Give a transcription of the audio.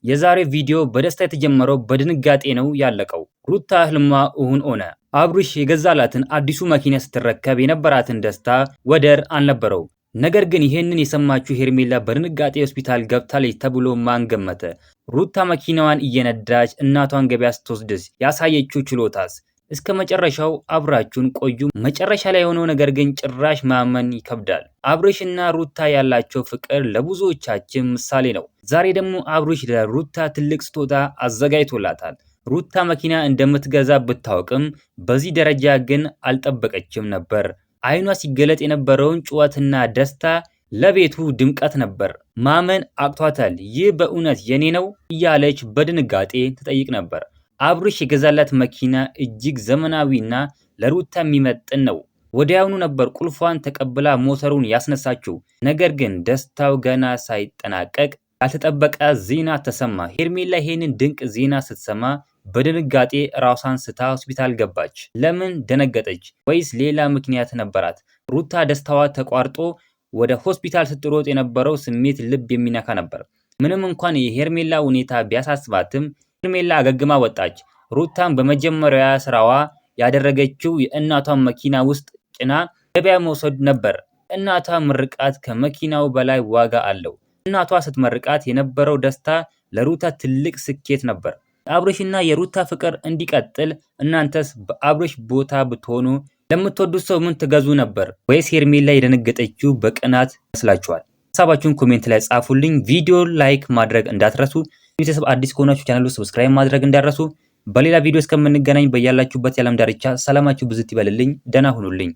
የዛሬ ቪዲዮ በደስታ የተጀመረው በድንጋጤ ነው ያለቀው። ሩታ ህልሟ እውን ሆነ። አብርሽ የገዛላትን አዲሱ መኪና ስትረከብ የነበራትን ደስታ ወደር አልነበረው። ነገር ግን ይህንን የሰማችው ሄርሜላ በድንጋጤ ሆስፒታል ገብታለች ተብሎ ማን ገመተ? ሩታ መኪናዋን እየነዳች እናቷን ገበያ ስትወስድስ ያሳየችው ችሎታስ? እስከ መጨረሻው አብራችሁን ቆዩ። መጨረሻ ላይ የሆነው ነገር ግን ጭራሽ ማመን ይከብዳል። አብርሽ እና ሩታ ያላቸው ፍቅር ለብዙዎቻችን ምሳሌ ነው። ዛሬ ደግሞ አብርሽ ለሩታ ትልቅ ስጦታ አዘጋጅቶላታል። ሩታ መኪና እንደምትገዛ ብታውቅም በዚህ ደረጃ ግን አልጠበቀችም ነበር። አይኗ ሲገለጥ የነበረውን ጩኸትና ደስታ ለቤቱ ድምቀት ነበር። ማመን አቅቷታል። ይህ በእውነት የኔ ነው እያለች በድንጋጤ ትጠይቅ ነበር። አብርሽ የገዛላት መኪና እጅግ ዘመናዊና ለሩታ የሚመጥን ነው። ወዲያውኑ ነበር ቁልፏን ተቀብላ ሞተሩን ያስነሳችው። ነገር ግን ደስታው ገና ሳይጠናቀቅ ያልተጠበቀ ዜና ተሰማ። ሄርሜላ ይሄንን ድንቅ ዜና ስትሰማ በድንጋጤ ራሷን ስታ ሆስፒታል ገባች። ለምን ደነገጠች? ወይስ ሌላ ምክንያት ነበራት? ሩታ ደስታዋ ተቋርጦ ወደ ሆስፒታል ስትሮጥ የነበረው ስሜት ልብ የሚነካ ነበር። ምንም እንኳን የሄርሜላ ሁኔታ ቢያሳስባትም ሄርሜላ አገግማ ወጣች። ሩታን በመጀመሪያ ስራዋ ያደረገችው የእናቷን መኪና ውስጥ ጭና ገበያ መውሰድ ነበር። እናቷ ምርቃት ከመኪናው በላይ ዋጋ አለው። እናቷ ስትመርቃት የነበረው ደስታ ለሩታ ትልቅ ስኬት ነበር። የአብርሽና የሩታ ፍቅር እንዲቀጥል እናንተስ በአብርሽ ቦታ ብትሆኑ ለምትወዱት ሰው ምን ትገዙ ነበር? ወይስ ሄርሜላ የደነገጠችው በቅናት ይመስላችኋል? ሀሳባችሁን ኮሜንት ላይ ጻፉልኝ። ቪዲዮ ላይክ ማድረግ እንዳትረሱ። ቤተሰብ አዲስ ከሆናችሁ ቻናሉ ሰብስክራይብ ማድረግ እንዳትረሱ። በሌላ ቪዲዮ እስከምንገናኝ በያላችሁበት የዓለም ዳርቻ ሰላማችሁ ብዝት ይበልልኝ። ደህና ሁኑልኝ።